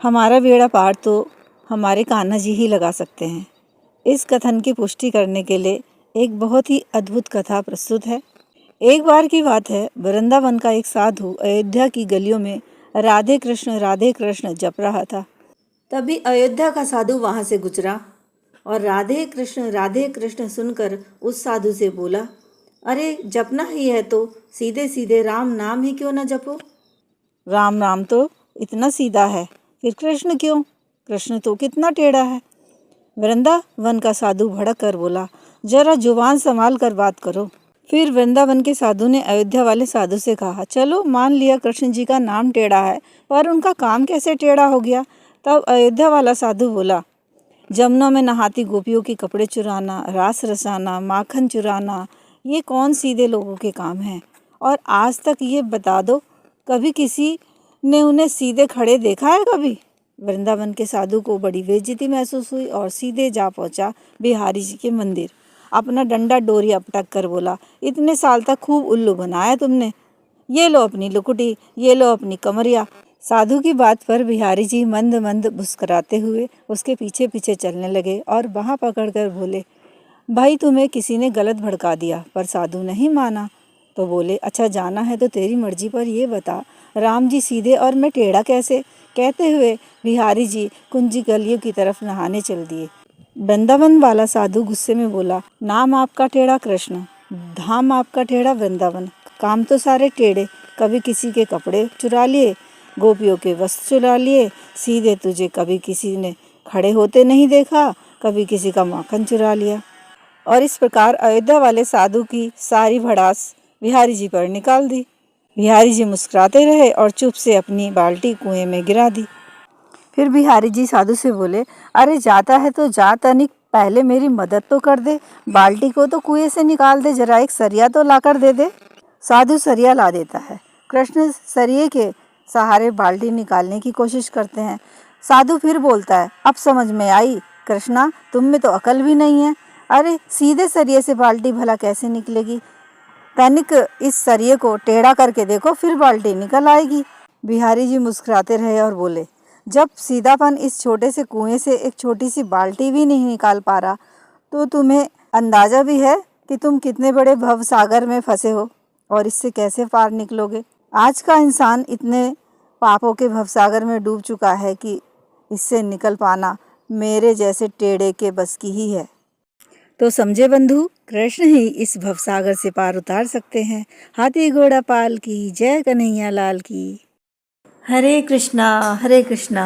हमारा बेड़ा पार तो हमारे कान्हा जी ही लगा सकते हैं। इस कथन की पुष्टि करने के लिए एक बहुत ही अद्भुत कथा प्रस्तुत है। एक बार की बात है, वृंदावन का एक साधु अयोध्या की गलियों में राधे कृष्ण जप रहा था। तभी अयोध्या का साधु वहां से गुजरा और राधे कृष्ण सुनकर उस साधु से बोला, अरे जपना ही है तो सीधे सीधे राम नाम ही क्यों न जपो। राम नाम तो इतना सीधा है, फिर कृष्ण क्यों? कृष्ण तो कितना टेढ़ा है। वृंदावन का साधु भड़क कर बोला, जरा जुबान संभाल कर बात करो। फिर वृंदावन के साधु ने अयोध्या वाले साधु से कहा, चलो मान लिया कृष्ण जी का नाम टेढ़ा है, पर उनका काम कैसे टेढ़ा हो गया? तब अयोध्या वाला साधु बोला, जमुना में नहाती गोपियों के कपड़े चुराना, रास रसाना, माखन चुराना, ये कौन सीधे लोगों के काम हैं? और आज तक ये बता दो, कभी किसी ने उन्हें सीधे खड़े देखा है कभी? वृंदावन के साधु को बड़ी बेइज्जती महसूस हुई और सीधे जा पहुंचा बिहारी जी के मंदिर। अपना डंडा डोरी अपटक कर बोला, इतने साल तक खूब उल्लू बनाया तुमने, ये लो अपनी लुकुटी, ये लो अपनी कमरिया। साधु की बात पर बिहारी जी मंद मंद मुस्कुराते हुए उसके पीछे पीछे चलने लगे और बाँह पकड़कर बोले, भाई तुम्हें किसी ने गलत भड़का दिया। पर साधु नहीं माना तो बोले, अच्छा जाना है तो तेरी मर्जी, पर ये बता राम जी सीधे और मैं टेढ़ा कैसे? कहते हुए बिहारी जी कुंजी गलियों की तरफ नहाने चल दिए। वृंदावन वाला साधु गुस्से में बोला, नाम आपका टेढ़ा कृष्ण, धाम आपका टेढ़ा वृंदावन, काम तो सारे टेढ़े, कभी किसी के कपड़े चुरा लिए, गोपियों के वस्त्र चुरा लिए, सीधे तुझे कभी किसी ने खड़े होते नहीं देखा, कभी किसी का माखन चुरा लिया। और इस प्रकार अयोध्या वाले साधु की सारी भड़ास बिहारी जी पर निकाल दी। बिहारी जी मुस्कुराते रहे और चुप से अपनी बाल्टी कुएं में गिरा दी। फिर बिहारी जी साधु से बोले, अरे जाता है तो जा तनिक, पहले मेरी मदद तो कर दे, बाल्टी को तो कुएं से निकाल दे, जरा एक सरिया तो लाकर दे दे। साधु सरिया ला देता है। कृष्ण सरिये के सहारे बाल्टी निकालने की कोशिश करते हैं। साधु फिर बोलता है, अब समझ में आई कृष्णा, तुम में तो अकल भी नहीं है। अरे सीधे सरिये से बाल्टी भला कैसे निकलेगी? तनिक इस सरिये को टेढ़ा करके देखो, फिर बाल्टी निकल आएगी। बिहारी जी मुस्कुराते रहे और बोले, जब सीधापन इस छोटे से कुएं से एक छोटी सी बाल्टी भी नहीं निकाल पा रहा, तो तुम्हें अंदाजा भी है कि तुम कितने बड़े भव सागर में फंसे हो और इससे कैसे पार निकलोगे। आज का इंसान इतने पापों के भवसागर में डूब चुका है कि इससे निकल पाना मेरे जैसे टेढ़े के बस की ही है। तो समझे बंधु, कृष्ण ही इस भवसागर से पार उतार सकते हैं। हाथी घोड़ा पाल की जय कन्हैया लाल की। हरे कृष्णा हरे कृष्णा।